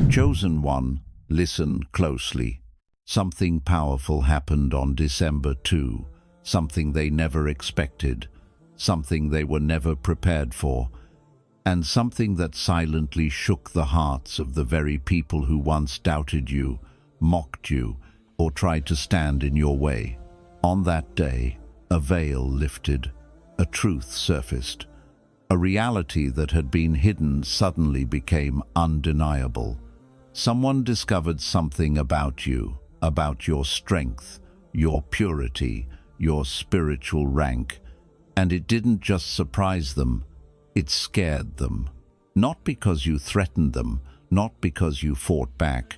Chosen one, listen closely. Something powerful happened on December 2, something they never expected, something they were never prepared for, and something that silently shook the hearts of the very people who once doubted you, mocked you, or tried to stand in your way. On that day, a veil lifted, a truth surfaced. A reality that had been hidden suddenly became undeniable. Someone discovered something about you, about your strength, your purity, your spiritual rank, and it didn't just surprise them, it scared them. Not because you threatened them, not because you fought back,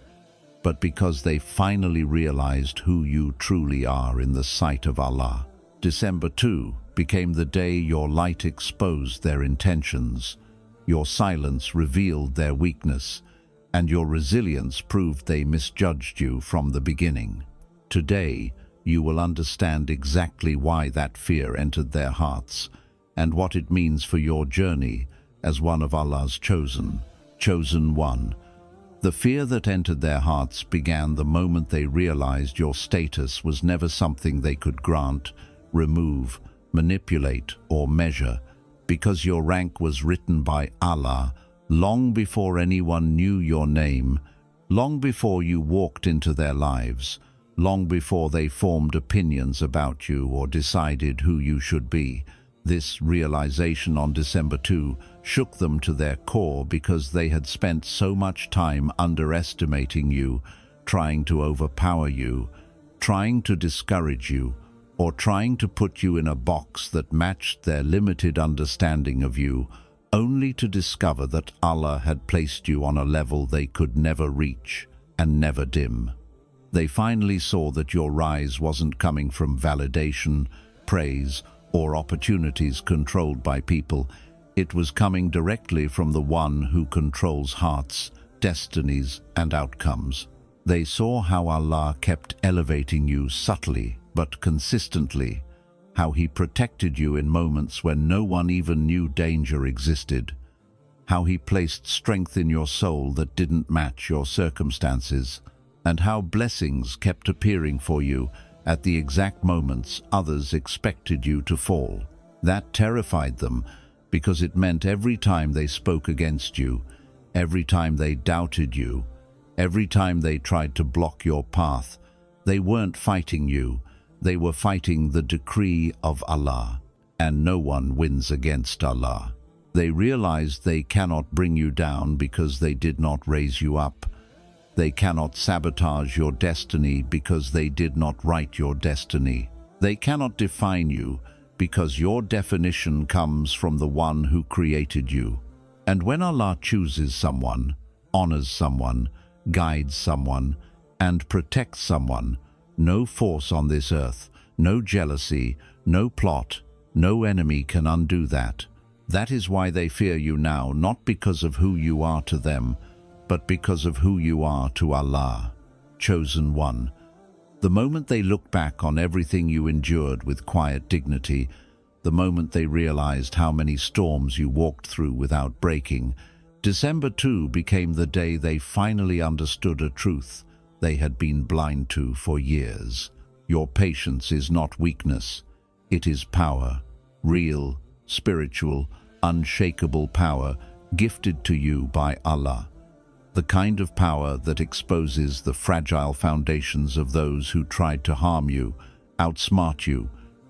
but because they finally realized who you truly are in the sight of Allah. December 2 became the day your light exposed their intentions, your silence revealed their weakness, and your resilience proved they misjudged you from the beginning. Today, you will understand exactly why that fear entered their hearts and what it means for your journey as one of Allah's chosen one. The fear that entered their hearts began the moment they realized your status was never something they could grant, remove, manipulate, or measure, because your rank was written by Allah long before anyone knew your name, long before you walked into their lives, long before they formed opinions about you or decided who you should be. This realization on December 2 shook them to their core because they had spent so much time underestimating you, trying to overpower you, trying to discourage you, or trying to put you in a box that matched their limited understanding of you, only to discover that Allah had placed you on a level they could never reach and never dim. They finally saw that your rise wasn't coming from validation, praise, or opportunities controlled by people. It was coming directly from the one who controls hearts, destinies, and outcomes. They saw how Allah kept elevating you subtly but consistently, how He protected you in moments when no one even knew danger existed, how He placed strength in your soul that didn't match your circumstances, and how blessings kept appearing for you at the exact moments others expected you to fall. That terrified them because it meant every time they spoke against you, every time they doubted you, every time they tried to block your path, they weren't fighting you, they were fighting the decree of Allah, and no one wins against Allah. They realized they cannot bring you down because they did not raise you up. They cannot sabotage your destiny because they did not write your destiny. They cannot define you because your definition comes from the one who created you. And when Allah chooses someone, honors someone, guides someone, and protects someone, no force on this earth, no jealousy, no plot, no enemy can undo that. That is why they fear you now, not because of who you are to them, but because of who you are to Allah, chosen one. The moment they look back on everything you endured with quiet dignity, the moment they realized how many storms you walked through without breaking, December 2 became the day they finally understood a truth they had been blind to for years. Your patience is not weakness, it is power, real, spiritual, unshakable power gifted to you by Allah. The kind of power that exposes the fragile foundations of those who tried to harm you, outsmart you,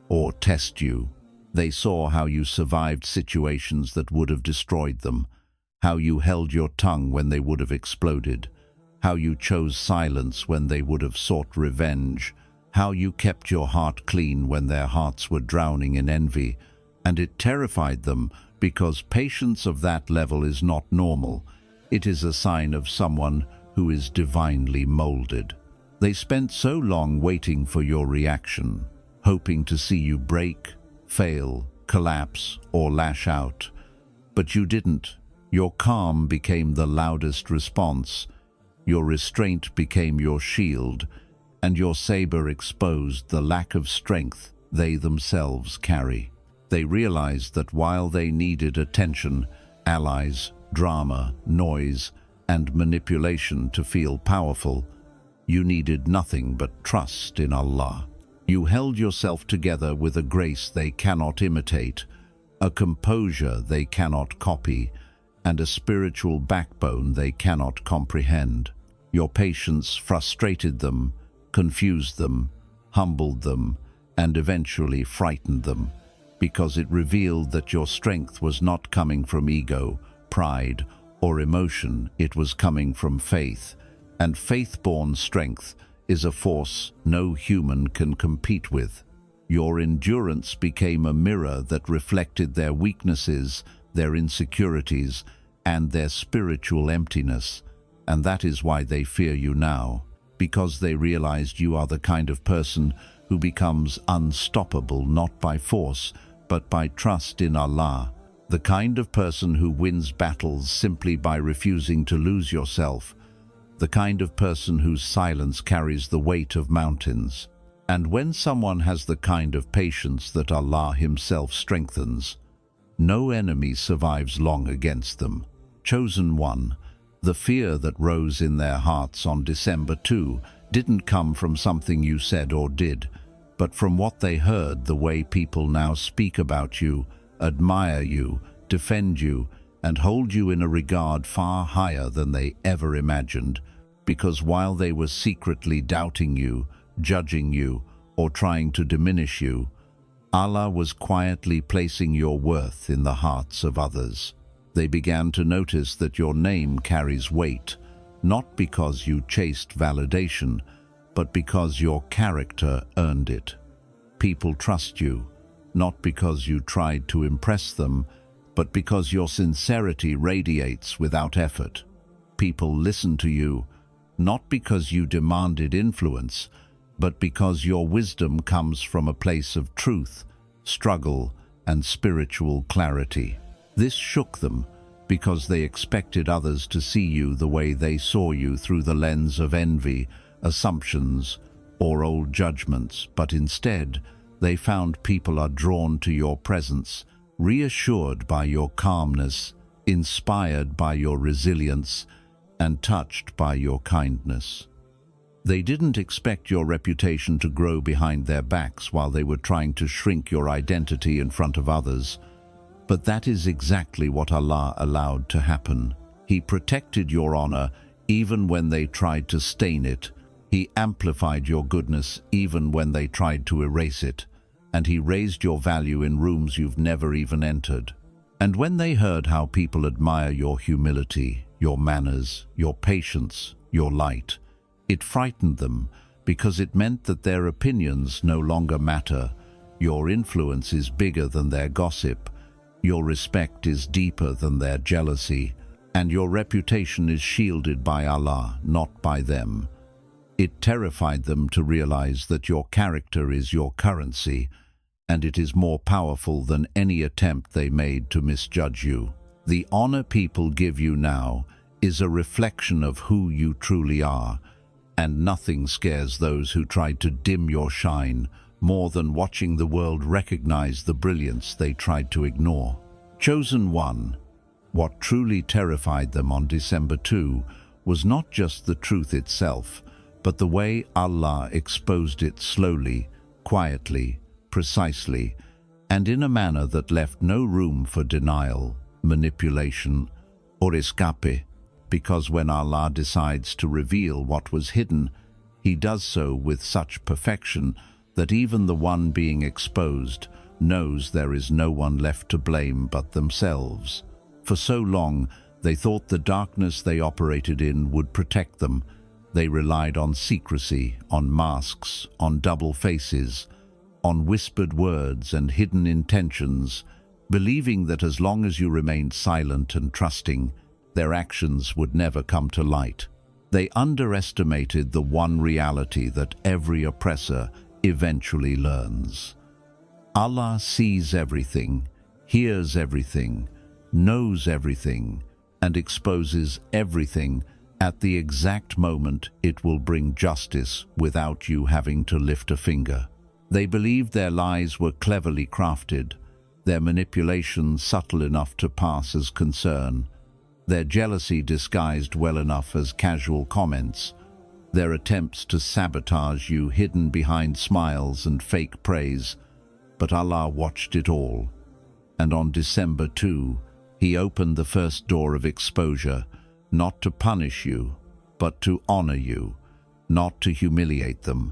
or test you. They saw how you survived situations that would have destroyed them, how you held your tongue when they would have exploded, how you chose silence when they would have sought revenge, how you kept your heart clean when their hearts were drowning in envy, and it terrified them because patience of that level is not normal. It is a sign of someone who is divinely molded. They spent so long waiting for your reaction, hoping to see you break, fail, collapse, or lash out. But you didn't. Your calm became the loudest response. Your restraint became your shield, and your saber exposed the lack of strength they themselves carry. They realized that while they needed attention, allies, drama, noise, and manipulation to feel powerful, you needed nothing but trust in Allah. You held yourself together with a grace they cannot imitate, a composure they cannot copy, and a spiritual backbone they cannot comprehend. Your patience frustrated them, confused them, humbled them, and eventually frightened them, because it revealed that your strength was not coming from ego, pride, or emotion. It was coming from faith, and faith-born strength is a force no human can compete with. Your endurance became a mirror that reflected their weaknesses, their insecurities, and their spiritual emptiness, and that is why they fear you now, because they realized you are the kind of person who becomes unstoppable not by force, but by trust in Allah, the kind of person who wins battles simply by refusing to lose yourself, the kind of person whose silence carries the weight of mountains. And when someone has the kind of patience that Allah Himself strengthens, no enemy survives long against them. Chosen one, the fear that rose in their hearts on December 2 didn't come from something you said or did, but from what they heard, the way people now speak about you, admire you, defend you, and hold you in a regard far higher than they ever imagined, because while they were secretly doubting you, judging you, or trying to diminish you, Allah was quietly placing your worth in the hearts of others. They began to notice that your name carries weight, not because you chased validation, but because your character earned it. People trust you, not because you tried to impress them, but because your sincerity radiates without effort. People listen to you, not because you demanded influence, but because your wisdom comes from a place of truth, struggle, and spiritual clarity. This shook them, because they expected others to see you the way they saw you, through the lens of envy, assumptions, or old judgments, but instead, they found people are drawn to your presence, reassured by your calmness, inspired by your resilience, and touched by your kindness. They didn't expect your reputation to grow behind their backs while they were trying to shrink your identity in front of others. But that is exactly what Allah allowed to happen. He protected your honor even when they tried to stain it. He amplified your goodness even when they tried to erase it. And He raised your value in rooms you've never even entered. And when they heard how people admire your humility, your manners, your patience, your light, it frightened them, because it meant that their opinions no longer matter. Your influence is bigger than their gossip. Your respect is deeper than their jealousy, and your reputation is shielded by Allah, not by them. It terrified them to realize that your character is your currency, and it is more powerful than any attempt they made to misjudge you. The honor people give you now is a reflection of who you truly are, and nothing scares those who tried to dim your shine more than watching the world recognize the brilliance they tried to ignore. Chosen one, what truly terrified them on December 2 was not just the truth itself, but the way Allah exposed it slowly, quietly, precisely, and in a manner that left no room for denial, manipulation, or escape. Because when Allah decides to reveal what was hidden, He does so with such perfection that even the one being exposed knows there is no one left to blame but themselves. For so long, they thought the darkness they operated in would protect them. They relied on secrecy, on masks, on double faces, on whispered words and hidden intentions, believing that as long as you remained silent and trusting, their actions would never come to light. They underestimated the one reality that every oppressor eventually learns. Allah sees everything, hears everything, knows everything, and exposes everything at the exact moment it will bring justice without you having to lift a finger. They believed their lies were cleverly crafted, their manipulation subtle enough to pass as concern. their jealousy disguised well enough as casual comments, their attempts to sabotage you hidden behind smiles and fake praise. But Allah watched it all. And on December 2, He opened the first door of exposure, not to punish you, but to honor you, not to humiliate them,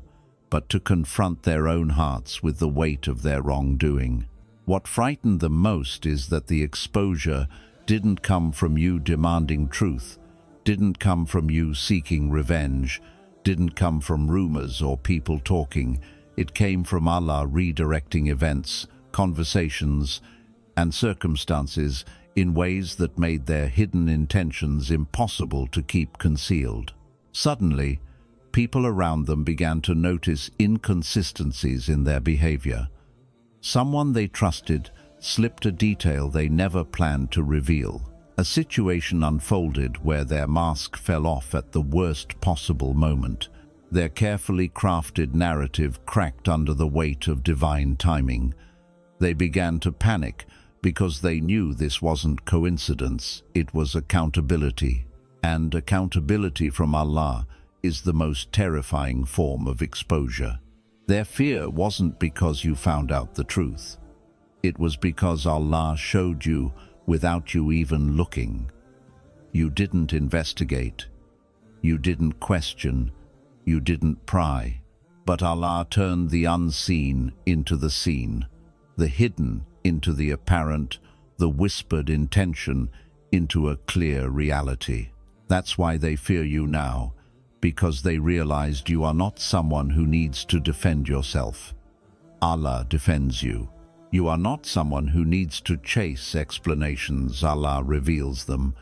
but to confront their own hearts with the weight of their wrongdoing. What frightened them most is that the exposure didn't come from you demanding truth, didn't come from you seeking revenge, didn't come from rumors or people talking. It came from Allah redirecting events, conversations, and circumstances in ways that made their hidden intentions impossible to keep concealed. Suddenly, people around them began to notice inconsistencies in their behavior. Someone they trusted slipped a detail they never planned to reveal. A situation unfolded where their mask fell off at the worst possible moment. Their carefully crafted narrative cracked under the weight of divine timing. They began to panic because they knew this wasn't coincidence, it was accountability. And accountability from Allah is the most terrifying form of exposure. Their fear wasn't because you found out the truth. It was because Allah showed you without you even looking. You didn't investigate. You didn't question. You didn't pry. But Allah turned the unseen into the seen, the hidden into the apparent, the whispered intention into a clear reality. That's why they fear you now, because they realized you are not someone who needs to defend yourself. Allah defends you. You are not someone who needs to chase explanations. Allah reveals them.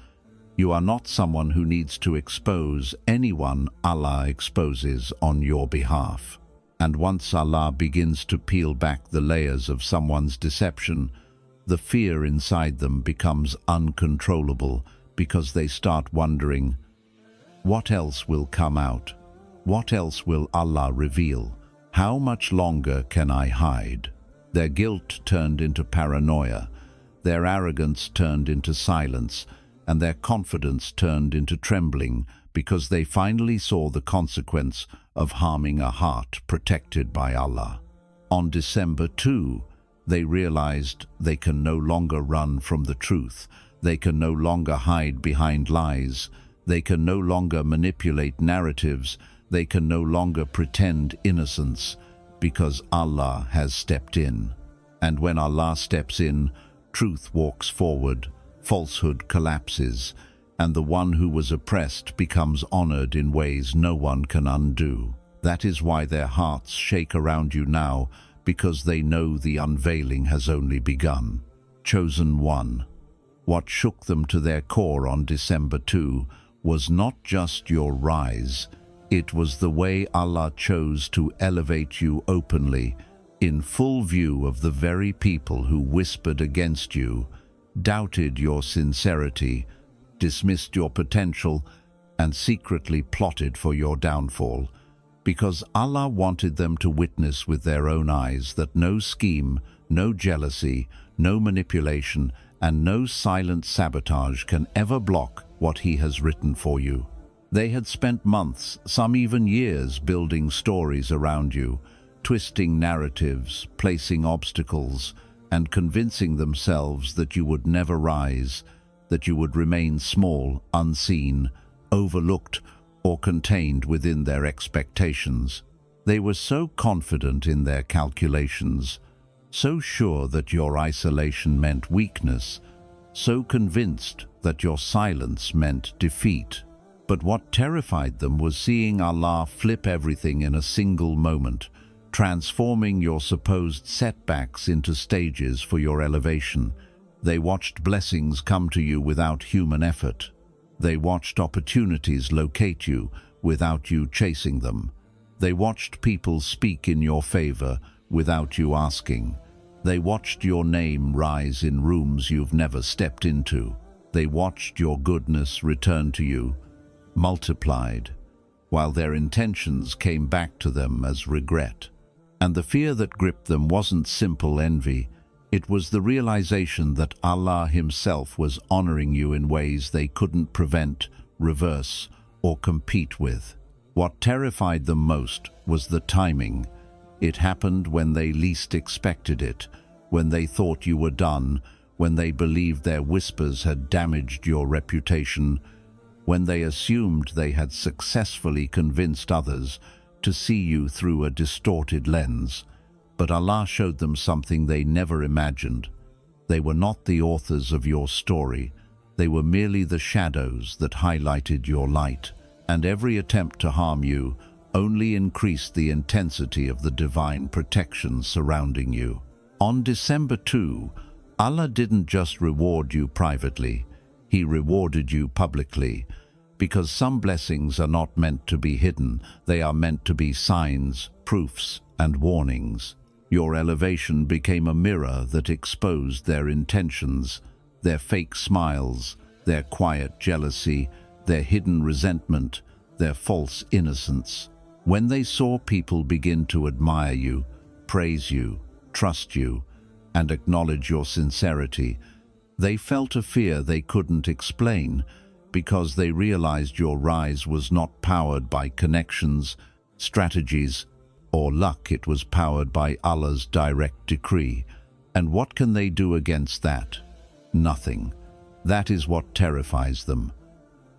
You are not someone who needs to expose anyone. Allah exposes on your behalf. And once Allah begins to peel back the layers of someone's deception, the fear inside them becomes uncontrollable because they start wondering, what else will come out? What else will Allah reveal? How much longer can I hide? Their guilt turned into paranoia, their arrogance turned into silence, and their confidence turned into trembling because they finally saw the consequence of harming a heart protected by Allah. On December 2, they realized they can no longer run from the truth, they can no longer hide behind lies, they can no longer manipulate narratives, they can no longer pretend innocence, because Allah has stepped in. And when Allah steps in, truth walks forward, falsehood collapses, and the one who was oppressed becomes honored in ways no one can undo. That is why their hearts shake around you now, because they know the unveiling has only begun. Chosen one. What shook them to their core on December 2 was not just your rise, it was the way Allah chose to elevate you openly, in full view of the very people who whispered against you, doubted your sincerity, dismissed your potential, and secretly plotted for your downfall, because Allah wanted them to witness with their own eyes that no scheme, no jealousy, no manipulation, and no silent sabotage can ever block what He has written for you. They had spent months, some even years, building stories around you, twisting narratives, placing obstacles, and convincing themselves that you would never rise, that you would remain small, unseen, overlooked, or contained within their expectations. They were so confident in their calculations, so sure that your isolation meant weakness, so convinced that your silence meant defeat. But what terrified them was seeing Allah flip everything in a single moment, transforming your supposed setbacks into stages for your elevation. They watched blessings come to you without human effort. They watched opportunities locate you without you chasing them. They watched people speak in your favor without you asking. They watched your name rise in rooms you've never stepped into. They watched your goodness return to you, multiplied, while their intentions came back to them as regret. And the fear that gripped them wasn't simple envy, It was the realization that Allah Himself was honoring you in ways they couldn't prevent, reverse, or compete with. What terrified them most was the timing. It happened when they least expected it, when they thought you were done, when they believed their whispers had damaged your reputation, when they assumed they had successfully convinced others to see you through a distorted lens. But Allah showed them something they never imagined. They were not the authors of your story. They were merely the shadows that highlighted your light, and every attempt to harm you only increased the intensity of the divine protection surrounding you. On December 2, Allah didn't just reward you privately, He rewarded you publicly, because some blessings are not meant to be hidden, they are meant to be signs, proofs, and warnings. Your elevation became a mirror that exposed their intentions, their fake smiles, their quiet jealousy, their hidden resentment, their false innocence. When they saw people begin to admire you, praise you, trust you, and acknowledge your sincerity, they felt a fear they couldn't explain, because they realized your rise was not powered by connections, strategies, or luck. It was powered by Allah's direct decree. And what can they do against that? Nothing. That is what terrifies them.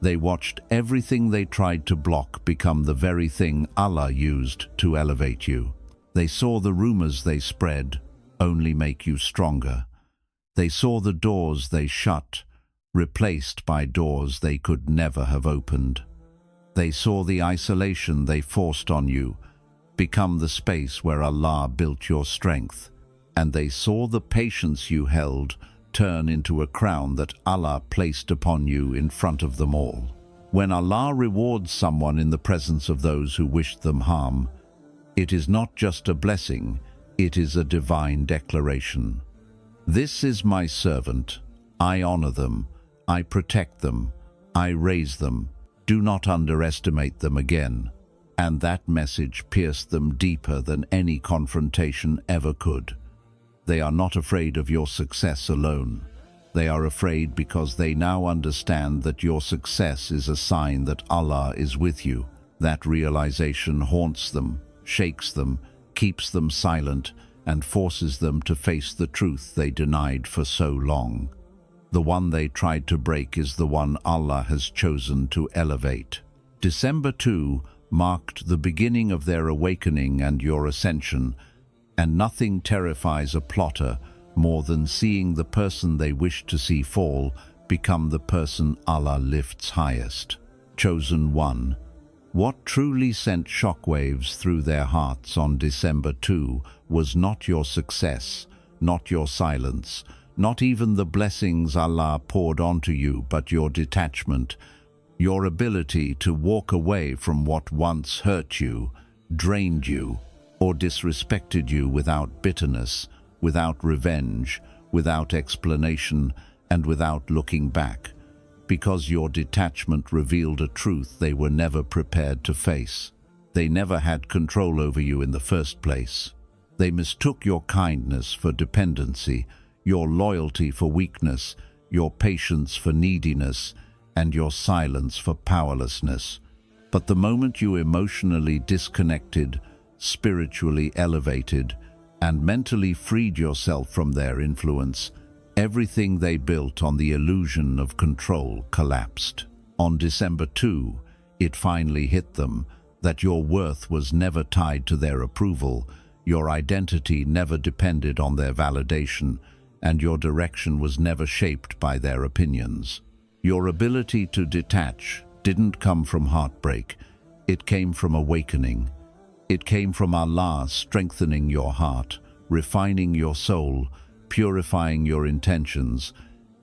They watched everything they tried to block become the very thing Allah used to elevate you. They saw the rumors they spread only make you stronger. They saw the doors they shut replaced by doors they could never have opened. They saw the isolation they forced on you become the space where Allah built your strength. And they saw the patience you held turn into a crown that Allah placed upon you in front of them all. When Allah rewards someone in the presence of those who wished them harm, it is not just a blessing, it is a divine declaration. This is my servant. I honor them. I protect them. I raise them. Do not underestimate them again. And that message pierced them deeper than any confrontation ever could. They are not afraid of your success alone. They are afraid because they now understand that your success is a sign that Allah is with you. That realization haunts them, shakes them, keeps them silent, and forces them to face the truth they denied for so long. The one they tried to break is the one Allah has chosen to elevate. December 2 marked the beginning of their awakening and your ascension, and nothing terrifies a plotter more than seeing the person they wish to see fall become the person Allah lifts highest. Chosen one. What truly sent shockwaves through their hearts on December 2 was not your success, not your silence, not even the blessings Allah poured onto you, but your detachment, your ability to walk away from what once hurt you, drained you, or disrespected you without bitterness, without revenge, without explanation, and without looking back, because your detachment revealed a truth they were never prepared to face. They never had control over you in the first place. They mistook your kindness for dependency, your loyalty for weakness, your patience for neediness, and your silence for powerlessness. But the moment you emotionally disconnected, spiritually elevated, and mentally freed yourself from their influence, everything they built on the illusion of control collapsed. On December 2, it finally hit them that your worth was never tied to their approval, your identity never depended on their validation, and your direction was never shaped by their opinions. Your ability to detach didn't come from heartbreak, it came from awakening. It came from Allah strengthening your heart, refining your soul, purifying your intentions,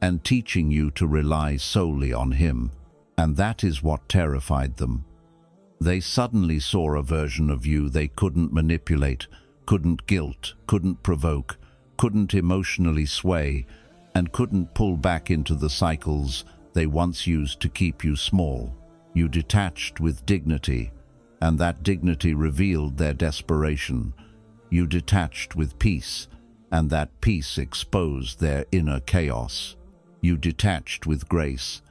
and teaching you to rely solely on Him. And that is what terrified them. They suddenly saw a version of you they couldn't manipulate, couldn't guilt, couldn't provoke, couldn't emotionally sway, and couldn't pull back into the cycles they once used to keep you small. You detached with dignity, and that dignity revealed their desperation. You detached with peace, and that peace exposed their inner chaos. You detached with grace,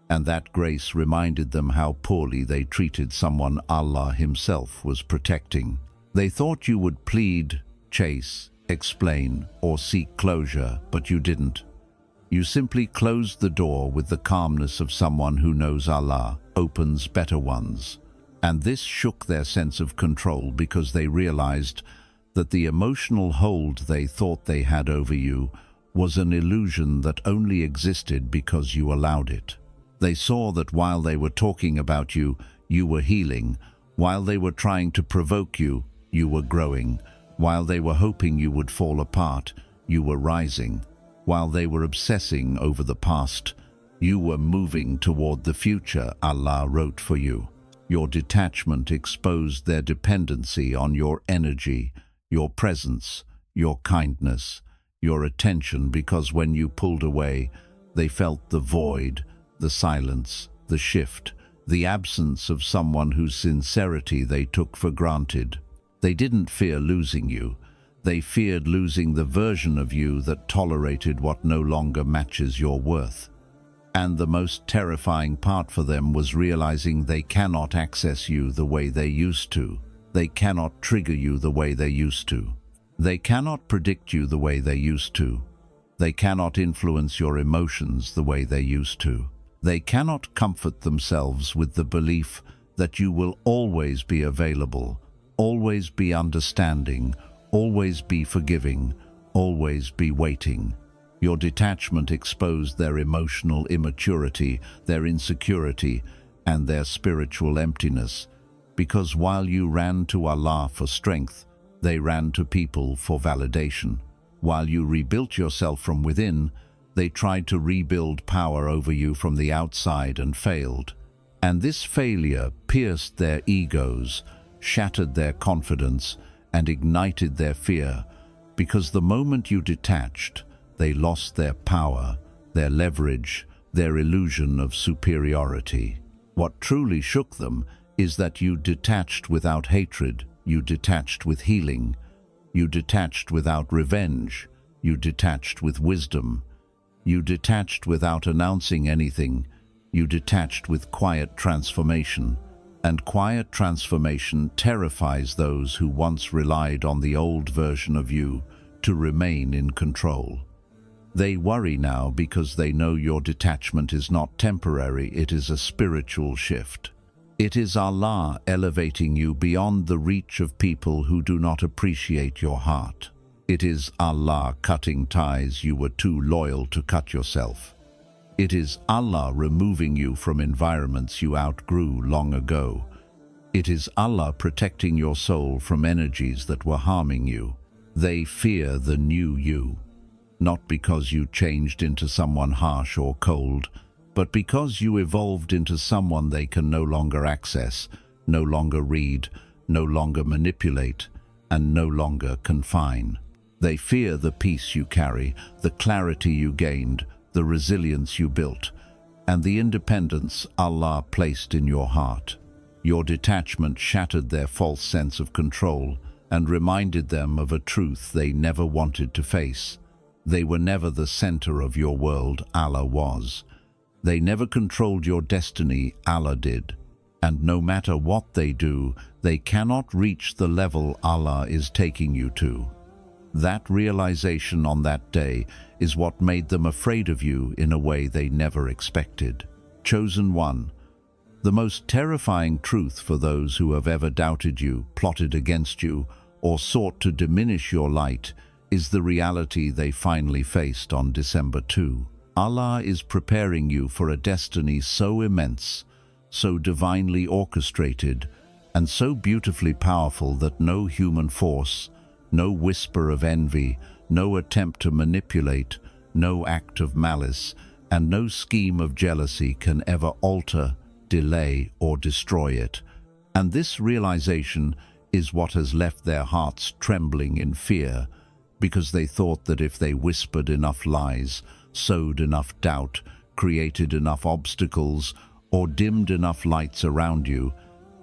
and that grace reminded them how poorly they treated someone Allah Himself was protecting. They thought you would plead, chase, explain, or seek closure, but you didn't. You simply closed the door with the calmness of someone who knows Allah opens better ones. And this shook their sense of control because they realized that the emotional hold they thought they had over you was an illusion that only existed because you allowed it. They saw that while they were talking about you, you were healing. While they were trying to provoke you, you were growing. While they were hoping you would fall apart, you were rising. While they were obsessing over the past, you were moving toward the future Allah wrote for you. Your detachment exposed their dependency on your energy, your presence, your kindness, your attention, because when you pulled away, they felt the void, the silence, the shift, the absence of someone whose sincerity they took for granted. They didn't fear losing you. They feared losing the version of you that tolerated what no longer matches your worth. And the most terrifying part for them was realizing they cannot access you the way they used to. They cannot trigger you the way they used to. They cannot predict you the way they used to. They cannot influence your emotions the way they used to. They cannot comfort themselves with the belief that you will always be available, always be understanding, always be forgiving, always be waiting. Your detachment exposed their emotional immaturity, their insecurity, and their spiritual emptiness, because while you ran to Allah for strength, they ran to people for validation. While you rebuilt yourself from within, they tried to rebuild power over you from the outside and failed. And this failure pierced their egos, shattered their confidence, and ignited their fear, because the moment you detached, they lost their power, their leverage, their illusion of superiority. What truly shook them is that you detached without hatred, you detached with healing, you detached without revenge, you detached with wisdom, you detached without announcing anything, you detached with quiet transformation. And quiet transformation terrifies those who once relied on the old version of you to remain in control. They worry now because they know your detachment is not temporary, it is a spiritual shift. It is Allah elevating you beyond the reach of people who do not appreciate your heart. It is Allah cutting ties you were too loyal to cut yourself. It is Allah removing you from environments you outgrew long ago. It is Allah protecting your soul from energies that were harming you. They fear the new you, not because you changed into someone harsh or cold, but because you evolved into someone they can no longer access, no longer read, no longer manipulate, and no longer confine. They fear the peace you carry, the clarity you gained, the resilience you built, and the independence Allah placed in your heart. Your detachment shattered their false sense of control and reminded them of a truth they never wanted to face. They were never the center of your world, Allah was. They never controlled your destiny, Allah did. And no matter what they do, they cannot reach the level Allah is taking you to. That realization on that day is what made them afraid of you in a way they never expected. Chosen one, the most terrifying truth for those who have ever doubted you, plotted against you, or sought to diminish your light is the reality they finally faced on December 2. Allah is preparing you for a destiny so immense, so divinely orchestrated, and so beautifully powerful that no human force, no whisper of envy, no attempt to manipulate, no act of malice, and no scheme of jealousy can ever alter, delay, or destroy it. And this realization is what has left their hearts trembling in fear, because they thought that if they whispered enough lies, sowed enough doubt, created enough obstacles, or dimmed enough lights around you,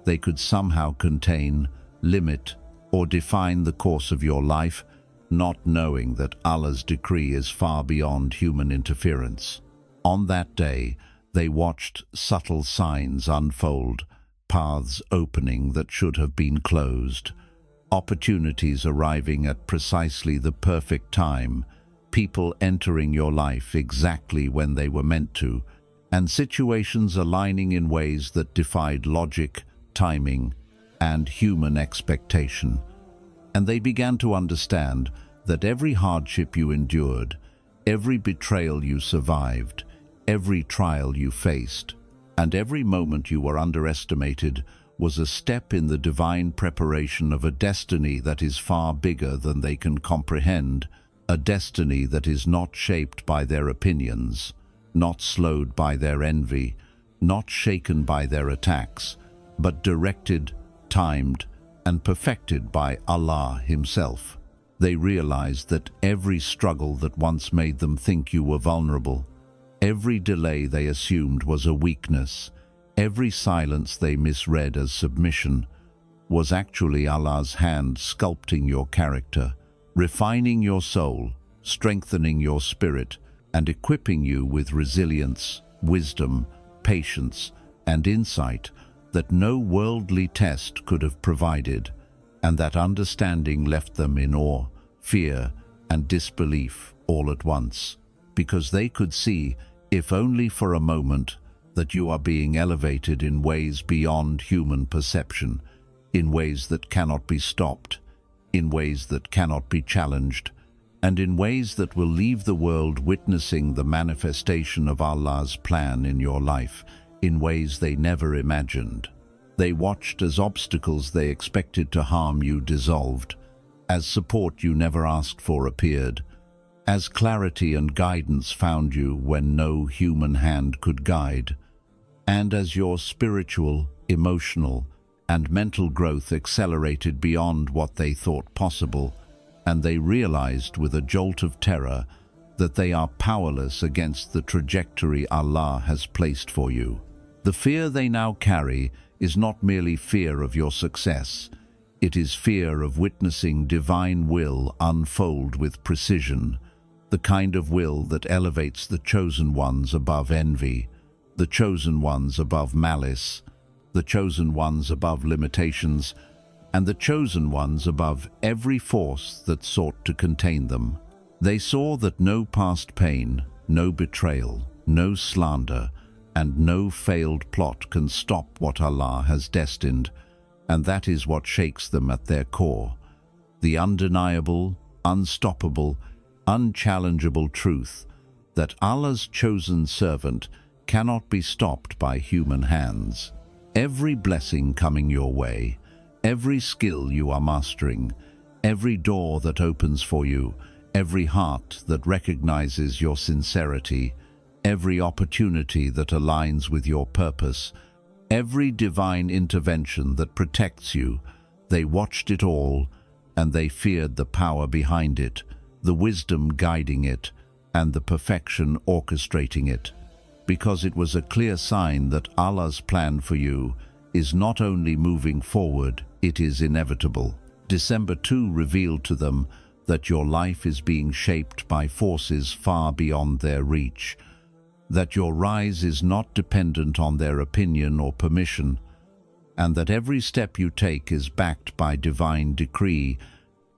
they could somehow contain, limit, or define the course of your life, not knowing that Allah's decree is far beyond human interference. On that day, they watched subtle signs unfold, paths opening that should have been closed, opportunities arriving at precisely the perfect time, people entering your life exactly when they were meant to, and situations aligning in ways that defied logic, timing, and human expectation. And they began to understand that every hardship you endured, every betrayal you survived, every trial you faced, and every moment you were underestimated was a step in the divine preparation of a destiny that is far bigger than they can comprehend, a destiny that is not shaped by their opinions, not slowed by their envy, not shaken by their attacks, but directed, timed, and perfected by Allah Himself. They realized that every struggle that once made them think you were vulnerable, every delay they assumed was a weakness, every silence they misread as submission, was actually Allah's hand sculpting your character, refining your soul, strengthening your spirit, and equipping you with resilience, wisdom, patience, and insight that no worldly test could have provided, and that understanding left them in awe, fear, and disbelief all at once, because they could see, if only for a moment, that you are being elevated in ways beyond human perception, in ways that cannot be stopped, in ways that cannot be challenged, and in ways that will leave the world witnessing the manifestation of Allah's plan in your life, in ways they never imagined. They watched as obstacles they expected to harm you dissolved, as support you never asked for appeared, as clarity and guidance found you when no human hand could guide, and as your spiritual, emotional, and mental growth accelerated beyond what they thought possible, and they realized with a jolt of terror that they are powerless against the trajectory Allah has placed for you. The fear they now carry is not merely fear of your success, it is fear of witnessing divine will unfold with precision, the kind of will that elevates the chosen ones above envy, the chosen ones above malice, the chosen ones above limitations, and the chosen ones above every force that sought to contain them. They saw that no past pain, no betrayal, no slander, and no failed plot can stop what Allah has destined, and that is what shakes them at their core. The undeniable, unstoppable, unchallengeable truth that Allah's chosen servant cannot be stopped by human hands. Every blessing coming your way, every skill you are mastering, every door that opens for you, every heart that recognizes your sincerity, every opportunity that aligns with your purpose, every divine intervention that protects you, they watched it all, and they feared the power behind it, the wisdom guiding it, and the perfection orchestrating it, because it was a clear sign that Allah's plan for you is not only moving forward, it is inevitable. December 2 revealed to them that your life is being shaped by forces far beyond their reach, that your rise is not dependent on their opinion or permission, and that every step you take is backed by divine decree.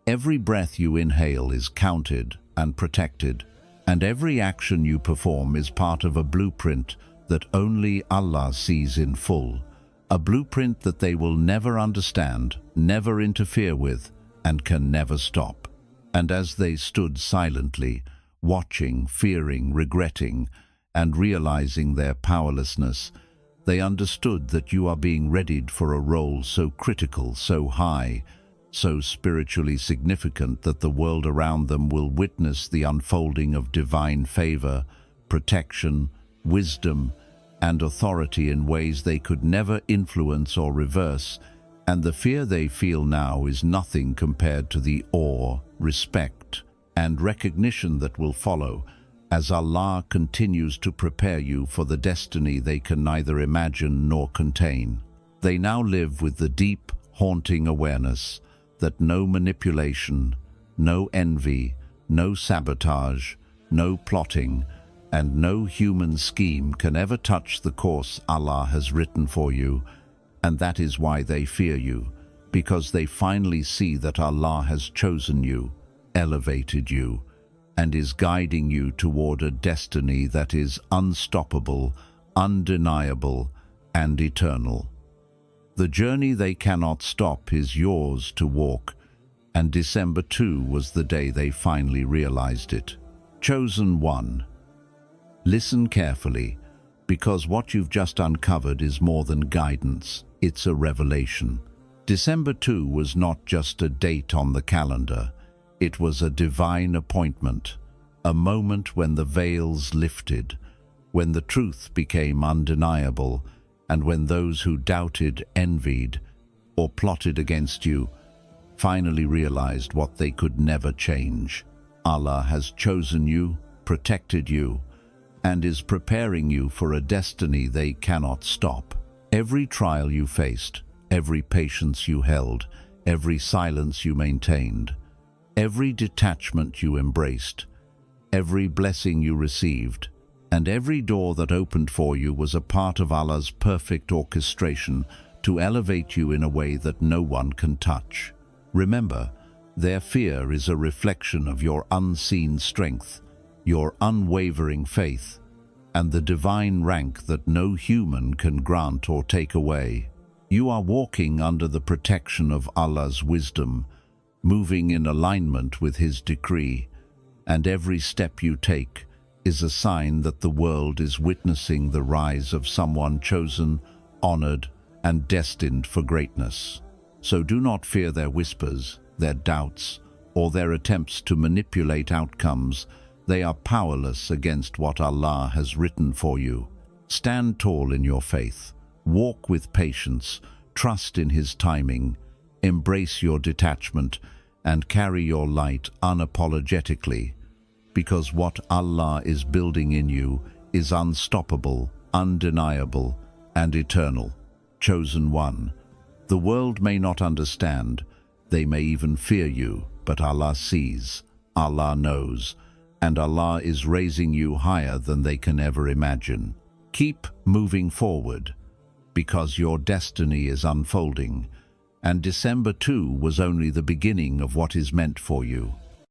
Every breath you inhale is counted and protected, and every action you perform is part of a blueprint that only Allah sees in full, a blueprint that they will never understand, never interfere with, and can never stop. And as they stood silently, watching, fearing, regretting, and realizing their powerlessness, they understood that you are being readied for a role so critical, so high, so spiritually significant that the world around them will witness the unfolding of divine favor, protection, wisdom, and authority in ways they could never influence or reverse, and the fear they feel now is nothing compared to the awe, respect, and recognition that will follow as Allah continues to prepare you for the destiny they can neither imagine nor contain. They now live with the deep, haunting awareness that no manipulation, no envy, no sabotage, no plotting, and no human scheme can ever touch the course Allah has written for you, and that is why they fear you, because they finally see that Allah has chosen you, elevated you, and is guiding you toward a destiny that is unstoppable, undeniable, and eternal. The journey they cannot stop is yours to walk, and December 2 was the day they finally realized it. Chosen one. Listen carefully, because what you've just uncovered is more than guidance, it's a revelation. December 2 was not just a date on the calendar, it was a divine appointment, a moment when the veils lifted, when the truth became undeniable, and when those who doubted, envied, or plotted against you finally realized what they could never change. Allah has chosen you, protected you, and is preparing you for a destiny they cannot stop. Every trial you faced, every patience you held, every silence you maintained, every detachment you embraced, every blessing you received, and every door that opened for you was a part of Allah's perfect orchestration to elevate you in a way that no one can touch. Remember, their fear is a reflection of your unseen strength, your unwavering faith, and the divine rank that no human can grant or take away. You are walking under the protection of Allah's wisdom, moving in alignment with His decree, and every step you take is a sign that the world is witnessing the rise of someone chosen, honored, and destined for greatness. So do not fear their whispers, their doubts, or their attempts to manipulate outcomes. They are powerless against what Allah has written for you. Stand tall in your faith, walk with patience, trust in His timing, embrace your detachment, and carry your light unapologetically, because what Allah is building in you is unstoppable, undeniable, and eternal. Chosen one. The world may not understand, they may even fear you, but Allah sees, Allah knows, and Allah is raising you higher than they can ever imagine. Keep moving forward, because your destiny is unfolding, and December 2 was only the beginning of what is meant for you.